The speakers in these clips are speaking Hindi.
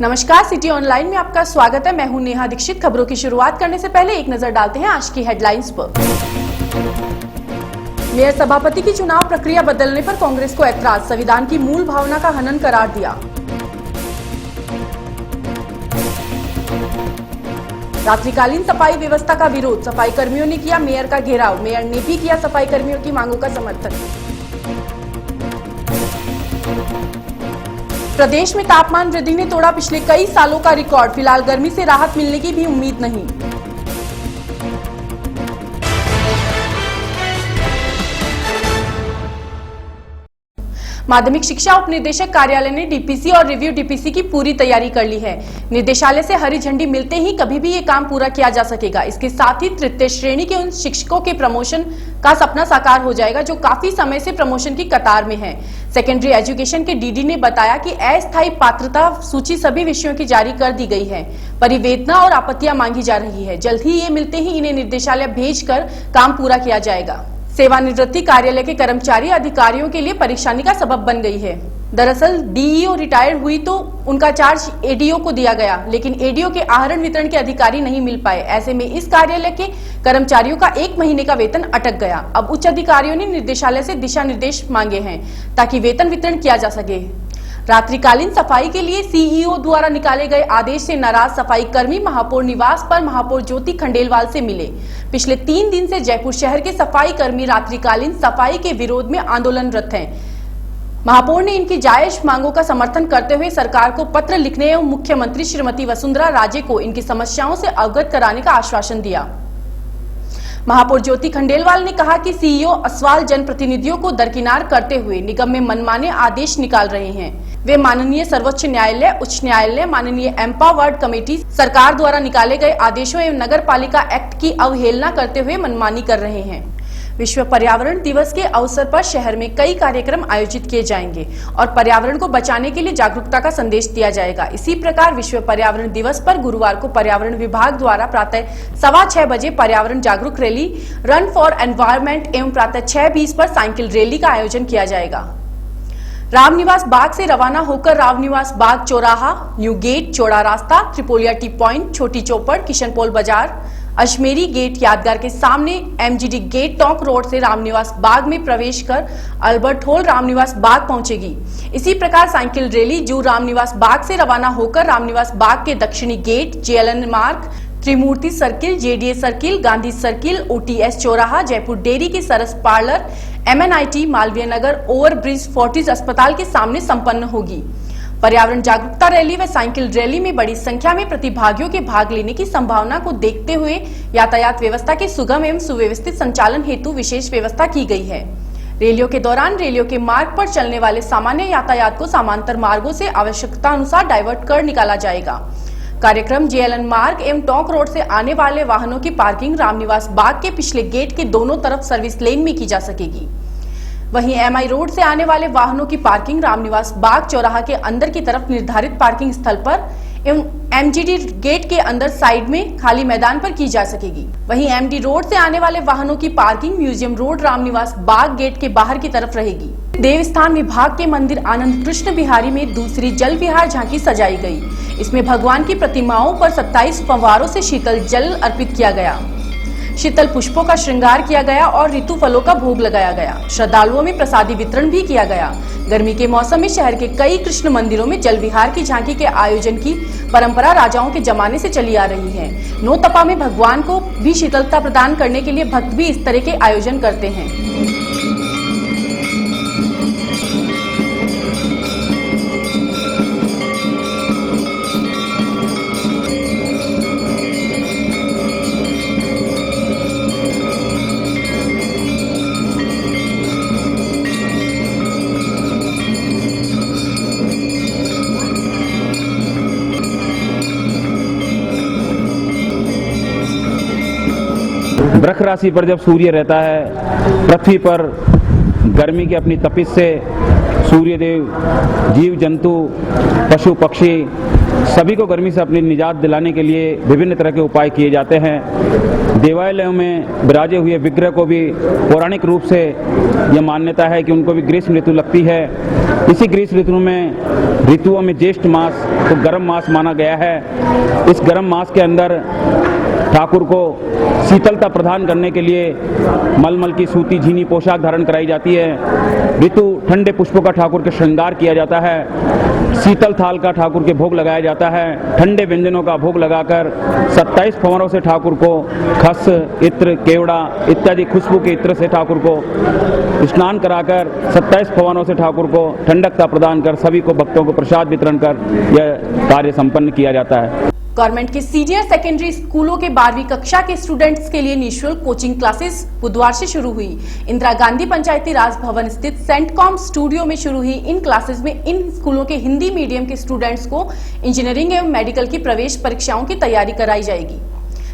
नमस्कार, सिटी ऑनलाइन में आपका स्वागत है। मैं हूं नेहा दीक्षित। खबरों की शुरुआत करने से पहले एक नजर डालते हैं आज की हेडलाइंस पर। मेयर सभापति की चुनाव प्रक्रिया बदलने पर कांग्रेस को ऐतराज, संविधान की मूल भावना का हनन करार दिया। रात्रिकालीन सफाई व्यवस्था का विरोध, सफाई कर्मियों ने किया मेयर का घेराव, मेयर ने भी किया सफाई कर्मियों की मांगों का समर्थन। प्रदेश में तापमान वृद्धि ने तोड़ा पिछले कई सालों का रिकॉर्ड, फिलहाल गर्मी से राहत मिलने की भी उम्मीद नहीं। माध्यमिक शिक्षा उपनिदेशक कार्यालय ने डीपीसी और रिव्यू डीपीसी की पूरी तैयारी कर ली है। निदेशालय से हरी झंडी मिलते ही कभी भी ये काम पूरा किया जा सकेगा। इसके साथ ही तृतीय श्रेणी के उन शिक्षकों के प्रमोशन का सपना साकार हो जाएगा जो काफी समय से प्रमोशन की कतार में हैं। सेकेंडरी एजुकेशन के डीडी ने बताया कि अस्थायी पात्रता सूची सभी विषयों की जारी कर दी गई है। परिवेदना और आपत्तियां मांगी जा रही है। जल्द ही ये मिलते ही इन्हें निर्देशालय भेजकर काम पूरा किया जाएगा। सेवानिवृत्ति कार्यालय के कर्मचारी अधिकारियों के लिए परेशानी का सबब बन गई है। दरअसल डीईओ रिटायर हुई तो उनका चार्ज एडीओ को दिया गया, लेकिन एडीओ के आहरण वितरण के अधिकारी नहीं मिल पाए। ऐसे में इस कार्यालय के कर्मचारियों का 1 महीने का वेतन अटक गया। अब उच्च अधिकारियों ने निर्देशालय से दिशा निर्देश मांगे हैं ताकि वेतन वितरण किया जा सके। रात्रिकालीन सफाई के लिए सीईओ द्वारा निकाले गए आदेश से नाराज सफाई कर्मी महापौर निवास पर महापौर ज्योति खंडेलवाल से मिले। पिछले 3 दिन से जयपुर शहर के सफाई कर्मी रात्रिकालीन सफाई के विरोध में आंदोलनरत हैं। महापौर ने इनकी जायज मांगों का समर्थन करते हुए सरकार को पत्र लिखने एवं मुख्यमंत्री श्रीमती वसुंधरा राजे को इनकी समस्याओं से अवगत कराने का आश्वासन दिया। महापौर ज्योति खंडेलवाल ने कहा कि सीईओ असवाल जनप्रतिनिधियों को दरकिनार करते हुए निगम में मनमाने आदेश निकाल रहे हैं। वे माननीय सर्वोच्च न्यायालय, उच्च न्यायालय, माननीय एम्पावर्ड कमेटी, सरकार द्वारा निकाले गए आदेशों एवं नगर पालिका एक्ट की अवहेलना करते हुए मनमानी कर रहे हैं। विश्व पर्यावरण दिवस के अवसर पर शहर में कई कार्यक्रम आयोजित किए जाएंगे और पर्यावरण को बचाने के लिए जागरूकता का संदेश दिया जाएगा। इसी प्रकार विश्व पर्यावरण दिवस पर गुरुवार को पर्यावरण विभाग द्वारा प्रातः 6:15 बजे पर्यावरण जागरूक रैली रन फॉर एनवायरमेंट एवं प्रातः 6:20 पर साइकिल रैली का आयोजन किया जाएगा। रामनिवास बाग से रवाना होकर रामनिवास बाग चौराहा, न्यू गेट, चौड़ा रास्ता, त्रिपोलिया टी पॉइंट, छोटी चौपड़, किशनपोल बाजार, अजमेरी गेट यादगार के सामने, एमजीडी गेट, टोंक रोड से रामनिवास बाग में प्रवेश कर अल्बर्ट हॉल रामनिवास बाग पहुंचेगी। इसी प्रकार साइकिल रैली जू रामनिवास बाग से रवाना होकर रामनिवास बाग के दक्षिणी gate, JLN Marg, Trimurti circle, JDA circle, Gandhi circle, OTS चौराहा, जयपुर डेयरी के Saras parlour, MNIT, Malviya Nagar, overbridge, Fortis अस्पताल के सामने संपन्न होगी। पर्यावरण जागरूकता रैली व साइकिल रैली में बड़ी संख्या में प्रतिभागियों के भाग लेने की संभावना को देखते हुए यातायात व्यवस्था के सुगम एवं सुव्यवस्थित संचालन हेतु विशेष व्यवस्था की गई है। रैलियों के दौरान रैलियों के मार्ग पर चलने वाले सामान्य यातायात को समांतर मार्गों से आवश्यकता अनुसार डाइवर्ट कर निकाला जाएगा। कार्यक्रम जेएलएन मार्ग एवं टोंक रोड से आने वाले वाहनों की पार्किंग रामनिवास बाग के पिछले गेट के दोनों तरफ सर्विस लेन में की जा सकेगी। वहीं एमआई रोड से आने वाले वाहनों की पार्किंग रामनिवास बाग चौराहा के अंदर की तरफ निर्धारित पार्किंग स्थल पर एवं एमजीडी गेट के अंदर साइड में खाली मैदान पर की जा सकेगी। वहीं एमडी रोड से आने वाले वाहनों की parking museum road Ramniwas Bagh gate के बाहर की तरफ रहेगी। देवस्थान विभाग के मंदिर आनंद कृष्ण बिहारी में दूसरी जल विहार झांकी सजाई गई। इसमें भगवान की प्रतिमाओं पर 27 फव्वारों से शीतल जल अर्पित किया गया, शीतल पुष्पों का श्रृंगार किया गया और ऋतु फलों का भोग लगाया गया। श्रद्धालुओं में प्रसादी वितरण भी किया गया। गर्मी के मौसम में शहर के कई कृष्ण मंदिरों में जल विहार की झांकी के आयोजन की परंपरा राजाओं के जमाने से चली आ रही है। नौतपा में भगवान को भी शीतलता प्रदान करने के लिए भक्त भी इस तरह के आयोजन करते हैं। वृष राशि पर जब सूर्य रहता है, पृथ्वी पर गर्मी की अपनी तपिश से सूर्यदेव जीव जंतु, पशु पक्षी सभी को गर्मी से अपनी निजात दिलाने के लिए विभिन्न तरह के उपाय किए जाते हैं। देवालयों में विराजे हुए विग्रह को भी पौराणिक रूप से यह मान्यता है कि उनको भी ग्रीष्म ऋतु लगती है। इसी ग्रीष्म ऋतु में ऋतुओं में ज्येष्ठ मास को गर्म मास माना गया है। इस गर्म मास के अंदर ठाकुर को शीतलता प्रदान करने के लिए मलमल की सूती झीनी पोशाक धारण कराई जाती है। ऋतु ठंडे पुष्पों का ठाकुर के श्रृंगार किया जाता है। शीतल थाल का ठाकुर के भोग लगाया जाता है। ठंडे व्यंजनों का भोग लगाकर 27 फंवरों से ठाकुर को खस, इत्र, केवड़ा इत्यादि खुशबू के इत्र से ठाकुर को स्नान कराकर 27 फंवरों से ठाकुर को ठंडकता प्रदान कर सभी को भक्तों को प्रसाद वितरण कर यह कार्य संपन्न किया जाता है। गवर्नमेंट के सीनियर सेकेंडरी स्कूलों के 12वीं कक्षा के स्टूडेंट्स के लिए निःशुल्क कोचिंग क्लासेस बुधवार से शुरू हुई। इंदिरा गांधी पंचायती राज भवन स्थित सेंट कॉम स्टूडियो में शुरू हुई इन क्लासेस में इन स्कूलों के हिंदी मीडियम के स्टूडेंट्स को इंजीनियरिंग एवं मेडिकल की प्रवेश परीक्षाओं की तैयारी कराई जाएगी।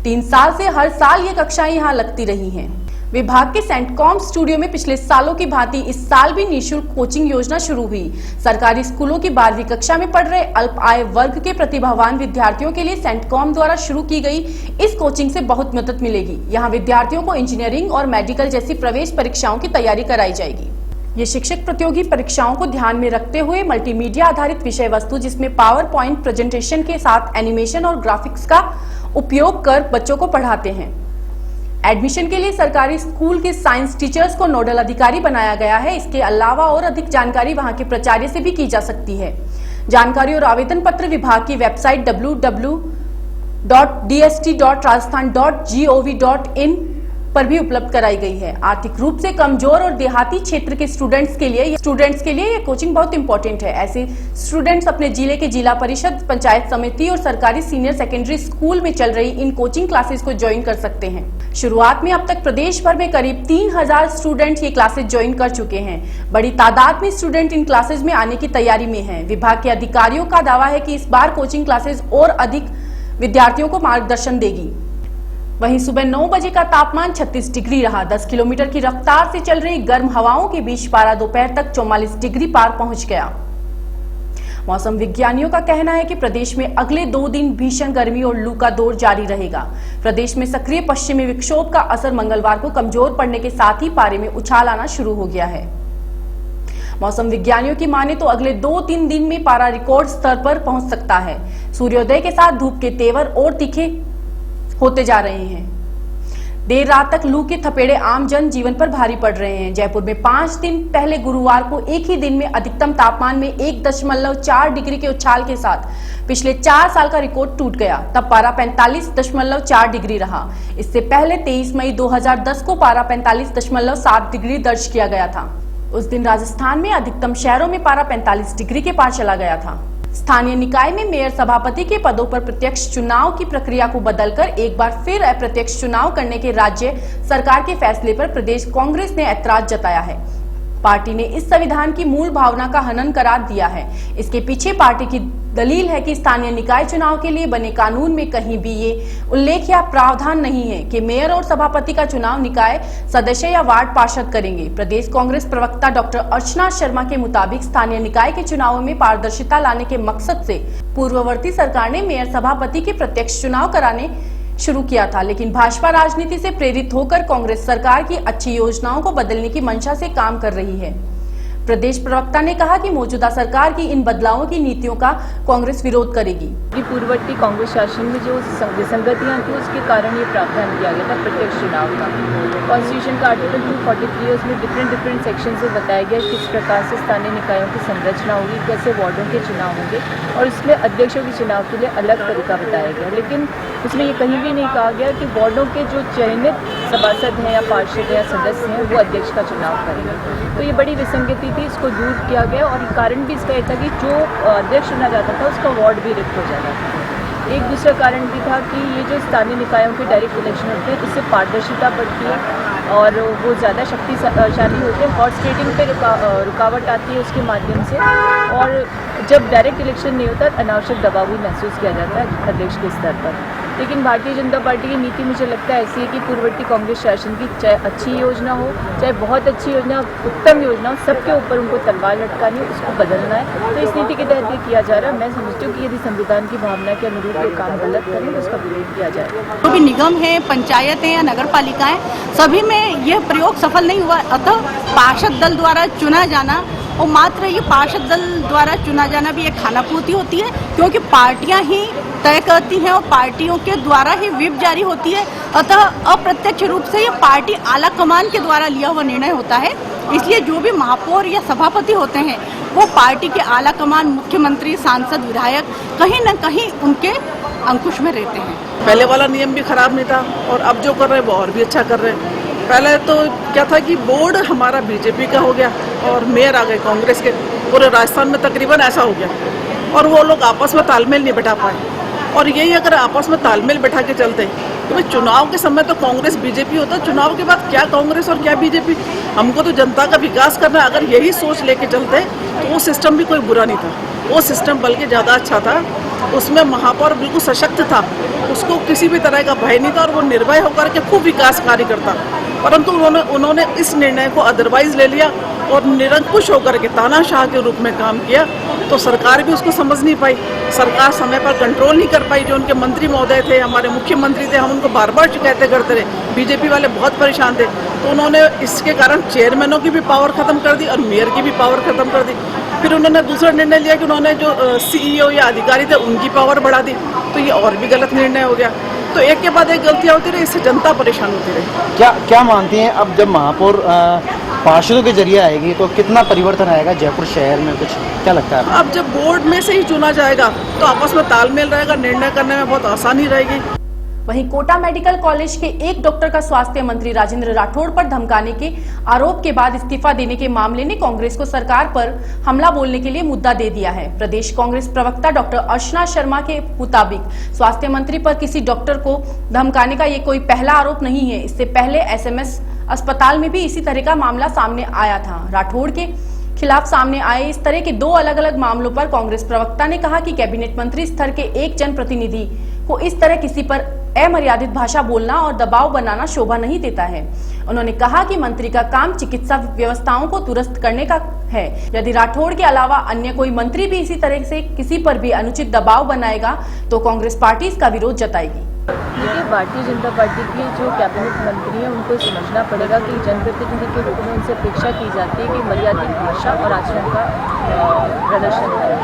3 साल से हर साल ये कक्षाएं यहाँ लगती रही हैं। विभाग के सेंट कॉम स्टूडियो में पिछले सालों की भांति इस साल भी निःशुल्क कोचिंग योजना शुरू हुई। सरकारी स्कूलों की 12वीं कक्षा में पढ़ रहे अल्प आय वर्ग के प्रतिभावान विद्यार्थियों के लिए सेंट कॉम द्वारा शुरू की गई इस कोचिंग से बहुत मदद मिलेगी। यहाँ विद्यार्थियों को इंजीनियरिंग और मेडिकल जैसी प्रवेश परीक्षाओं की तैयारी कराई जाएगी। ये शिक्षक प्रतियोगी परीक्षाओं को ध्यान में रखते हुए मल्टीमीडिया आधारित विषय वस्तु जिसमें पावर पॉइंट प्रेजेंटेशन के साथ एनिमेशन और ग्राफिक्स का उपयोग कर बच्चों को पढ़ाते हैं। एडमिशन के लिए सरकारी स्कूल के साइंस टीचर्स को नोडल अधिकारी बनाया गया है। इसके अलावा और अधिक जानकारी वहां के प्राचार्य से भी की जा सकती है। जानकारी और आवेदन पत्र विभाग की वेबसाइट www.dst.rajasthan.gov.in पर भी उपलब्ध कराई गई है। आर्थिक रूप से कमजोर और देहाती क्षेत्र के स्टूडेंट्स के लिए ये कोचिंग बहुत इंपॉर्टेंट है। ऐसे स्टूडेंट्स अपने जिले के जिला परिषद, पंचायत समिति और सरकारी सीनियर सेकेंडरी स्कूल में चल रही इन कोचिंग क्लासेस को ज्वाइन कर सकते हैं। शुरुआत में अब तक प्रदेश भर में करीब 3000 स्टूडेंट ये क्लासेस ज्वाइन कर चुके हैं। बड़ी तादाद में स्टूडेंट इन क्लासेस में आने की तैयारी में हैं। विभाग के अधिकारियों का दावा है कि इस बार कोचिंग क्लासेस और अधिक विद्यार्थियों को मार्गदर्शन देगी। वहीं सुबह 9 बजे का तापमान 36 डिग्री रहा। 10 किलोमीटर की रफ्तार से चल रही गर्म हवाओं के बीच पारा दोपहर तक 44 डिग्री पार पहुंच गया। मौसम विज्ञानियों का कहना है कि प्रदेश में अगले 2 दिन भीषण गर्मी और लू का दौर जारी रहेगा। प्रदेश में सक्रिय पश्चिमी विक्षोभ का असर मंगलवार को कमजोर पड़ने के साथ ही पारे में उछाल आना शुरू हो गया है। मौसम विज्ञानियों की माने तो अगले 2-3 दिन में पारा रिकॉर्ड स्तर पर पहुंच सकता है। सूर्योदय के साथ धूप के तेवर और तीखे होते जा रहे हैं। देर रात तक लू के थपेड़े आम जन जीवन पर भारी पड़ रहे हैं। जयपुर में 5 दिन पहले गुरुवार को एक ही दिन में अधिकतम तापमान में 1.4 डिग्री के उछाल के साथ पिछले 4 साल का रिकॉर्ड टूट गया। तब पारा 45.4 डिग्री रहा। इससे पहले 23 मई 2010 को पारा 45.7 डिग्री दर्ज किया गया था। उस दिन राजस्थान में अधिकतम शहरों में पारा 45 डिग्री के पार चला गया था। स्थानीय निकाय में मेयर सभापति के पदों पर प्रत्यक्ष चुनाव की प्रक्रिया को बदलकर एक बार फिर अप्रत्यक्ष चुनाव करने के राज्य सरकार के फैसले पर प्रदेश कांग्रेस ने ऐतराज जताया है। पार्टी ने इस संविधान की मूल भावना का हनन करार दिया है। इसके पीछे पार्टी की दलील है कि स्थानीय निकाय चुनाव के लिए बने कानून में कहीं भी ये उल्लेख या प्रावधान नहीं है कि मेयर और सभापति का चुनाव निकाय सदस्य या वार्ड पार्षद करेंगे। प्रदेश कांग्रेस प्रवक्ता डॉक्टर अर्चना शर्मा के मुताबिक स्थानीय निकाय के चुनावों में पारदर्शिता लाने के मकसद से पूर्ववर्ती सरकार ने मेयर सभापति के प्रत्यक्ष चुनाव कराने शुरू किया था, लेकिन भाजपा राजनीति से प्रेरित होकर कांग्रेस सरकार की अच्छी योजनाओं को बदलने की मंशा से काम कर रही है। प्रदेश प्रवक्ता ने कहा कि मौजूदा सरकार की इन बदलावों की नीतियों का कांग्रेस विरोध करेगी। पूर्ववर्ती कांग्रेस शासन में जो विसंगतियां थी उसके कारण ये प्रावधान किया गया था प्रत्यक्ष चुनाव का। कॉन्स्टिट्यूशन का आर्टिकल 243 उसमें डिफरेंट सेक्शन से बताया गया किस प्रकार से स्थानीय निकायों की संरचना होगी, कैसे वार्डों के चुनाव होंगे और इसमें अध्यक्षों के चुनाव के लिए अलग तरीका बताया गया। लेकिन उसमें ये कहीं भी नहीं कहा गया कि वार्डों के जो चयनित सभासद हैं या पार्षद या सदस्य हैं वो अध्यक्ष का चुनाव करेंगे। तो ये बड़ी विसंगति थी, इसको दूर किया गया और कारण भी इसका ये था कि जो अध्यक्ष चुना जाता था उसका वार्ड भी रिक्त हो जाता था। एक दूसरा कारण भी था कि ये जो स्थानीय निकायों के डायरेक्ट इलेक्शन होते हैं इससे पारदर्शिता बढ़ती है और वो ज़्यादा शक्तिशाली होते हैं। हॉर्स ट्रेडिंग पे रुकावट आती है उसके माध्यम से, और जब डायरेक्ट इलेक्शन नहीं होता अनावश्यक दबाव भी महसूस किया जाता है अध्यक्ष के स्तर पर। लेकिन भारतीय जनता पार्टी की नीति मुझे लगता है ऐसी है कि पूर्ववर्ती कांग्रेस शासन की चाहे अच्छी योजना हो, चाहे बहुत अच्छी योजना, उत्तम योजना हो, सबके ऊपर उनको तलवार लटकानी है, उसको बदलना है। तो इस नीति के तहत ये किया जा रहा है। मैं समझती हूँ कि यदि संविधान की भावना के अनुरूप ये काम गलत करें तो उसका विरोध किया जाए। जो भी निगम है, पंचायतें या नगर पालिकाएं, सभी में यह प्रयोग सफल नहीं हुआ। अतः पार्षद दल द्वारा चुना जाना, और मात्र ये पार्षद दल द्वारा चुना जाना भी एक खानापूर्ति होती है, क्योंकि पार्टियां ही तय करती हैं और पार्टियों के द्वारा ही व्हिप जारी होती है। अतः अप्रत्यक्ष रूप से ये पार्टी आला कमान के द्वारा लिया हुआ निर्णय होता है। इसलिए जो भी महापौर या सभापति होते हैं वो पार्टी के आला कमान, मुख्यमंत्री, सांसद, विधायक कहीं न कहीं उनके अंकुश में रहते हैं। पहले वाला नियम भी खराब नहीं था और अब जो कर रहे हैं वो और भी अच्छा कर रहे हैं। पहले तो क्या था कि बोर्ड हमारा बीजेपी का हो गया और मेयर आ गए कांग्रेस के, पूरे राजस्थान में तकरीबन ऐसा हो गया, और वो लोग आपस में तालमेल नहीं बैठा पाए। और यही अगर आपस में तालमेल बैठा के चलते तो भाई चुनाव के समय तो कांग्रेस बीजेपी होता, चुनाव के बाद क्या कांग्रेस और क्या बीजेपी। हमको तो जनता का विकास करना है। अगर यही सोच लेके चलते तो वो सिस्टम भी कोई बुरा नहीं था, वो सिस्टम बल्कि ज़्यादा अच्छा था। उसमें महापौर बिल्कुल सशक्त था, उसको किसी भी तरह का भय नहीं था और वो निर्भय होकर के खूब विकास कार्य करता। परंतु उन्होंने इस निर्णय को अदरवाइज ले लिया और निरंकुश होकर के तानाशाह के रूप में काम किया, तो सरकार भी उसको समझ नहीं पाई। सरकार समय पर कंट्रोल नहीं कर पाई। जो उनके मंत्री महोदय थे, हमारे मुख्यमंत्री थे, हम उनको बार बार शिकायतें करते रहे। बीजेपी वाले बहुत परेशान थे, तो उन्होंने इसके कारण चेयरमैनों की भी पावर खत्म कर दी और मेयर की भी पावर खत्म कर दी। फिर उन्होंने दूसरा निर्णय लिया कि उन्होंने जो सीईओ या अधिकारी थे उनकी पावर बढ़ा दी, तो ये और भी गलत निर्णय हो गया। तो एक के बाद एक गलतियां होती रही, इससे जनता परेशान होती रही। क्या मानती हैं अब जब महापौर पार्षदों के जरिए आएगी तो कितना परिवर्तन आएगा जयपुर शहर में, कुछ क्या लगता है? अब जब बोर्ड में से ही चुना जाएगा तो आपस में तालमेल रहेगा, निर्णय करने में बहुत आसानी रहेगी। वहीं कोटा मेडिकल कॉलेज के एक डॉक्टर का स्वास्थ्य मंत्री राजेंद्र राठौड़ पर धमकाने के आरोप के बाद इस्तीफा देने के मामले ने कांग्रेस को सरकार पर हमला बोलने के लिए मुद्दा दे दिया है। प्रदेश कांग्रेस प्रवक्ता डॉक्टर अर्चना शर्मा के मुताबिक स्वास्थ्य मंत्री पर किसी डॉक्टर को धमकाने का ये कोई पहला आरोप नहीं है। इससे पहले एसएमएस अस्पताल में भी इसी तरह का मामला सामने आया था। राठौड़ के खिलाफ सामने आए इस तरह के दो अलग अलग मामलों पर कांग्रेस प्रवक्ता ने कहा कि कैबिनेट मंत्री स्तर के एक जनप्रतिनिधि को इस तरह किसी पर अमर्यादित भाषा बोलना और दबाव बनाना शोभा नहीं देता है। उन्होंने कहा कि मंत्री का काम चिकित्सा व्यवस्थाओं को दुरुस्त करने का है। यदि राठौड़ के अलावा अन्य कोई मंत्री भी इसी तरह से किसी पर भी अनुचित दबाव बनाएगा तो कांग्रेस पार्टी इसका विरोध जताएगी। देखिए, भारतीय जनता पार्टी के जो कैबिनेट मंत्री हैं उनको समझना पड़ेगा कि जनप्रतिनिधि के रूप में उनसे अपेक्षा की जाती है कि मर्यादित भाषा और आचरण का प्रदर्शन करें।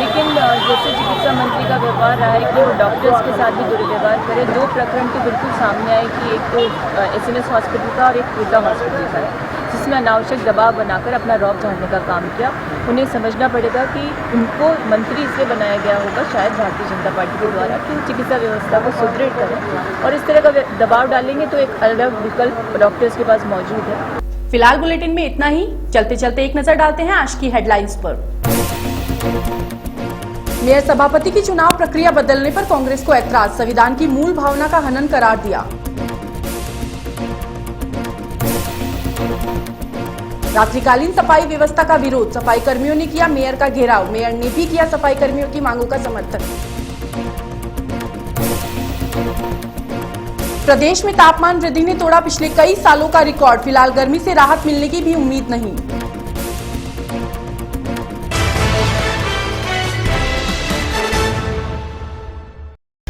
लेकिन जैसे चिकित्सा मंत्री का व्यवहार रहा है कि वो डॉक्टर्स के साथ भी दुर्व्यवहार करें। दो प्रकरण तो बिल्कुल सामने आए कि एक तो एसएमएस हॉस्पिटल का और एक पूजा हॉस्पिटल का है, जिसमें अनावश्यक दबाव बनाकर अपना रौब झाड़ने का काम किया। उन्हें समझना पड़ेगा कि उनको मंत्री इसलिए बनाया गया होगा शायद भारतीय जनता पार्टी के द्वारा कि चिकित्सा व्यवस्था को सुदृढ़ करें, और इस तरह का दबाव डालेंगे तो एक अलग विकल्प डॉक्टर्स के पास मौजूद है। फिलहाल बुलेटिन में इतना ही। चलते चलते एक नजर डालते हैं आज की हेडलाइंस पर। मेयर सभापति की चुनाव प्रक्रिया बदलने पर कांग्रेस को ऐतराज, संविधान की मूल भावना का हनन करार दिया। रात्रिकालीन सफाई व्यवस्था का विरोध, सफाई कर्मियों ने किया मेयर का घेराव, मेयर ने भी किया सफाई कर्मियों की मांगों का समर्थन। प्रदेश में तापमान वृद्धि ने तोड़ा पिछले कई सालों का रिकॉर्ड, फिलहाल गर्मी से राहत मिलने की भी उम्मीद नहीं।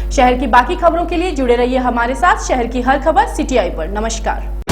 शहर की बाकी खबरों के लिए जुड़े रहिए हमारे साथ। शहर की हर खबर CTI पर। नमस्कार।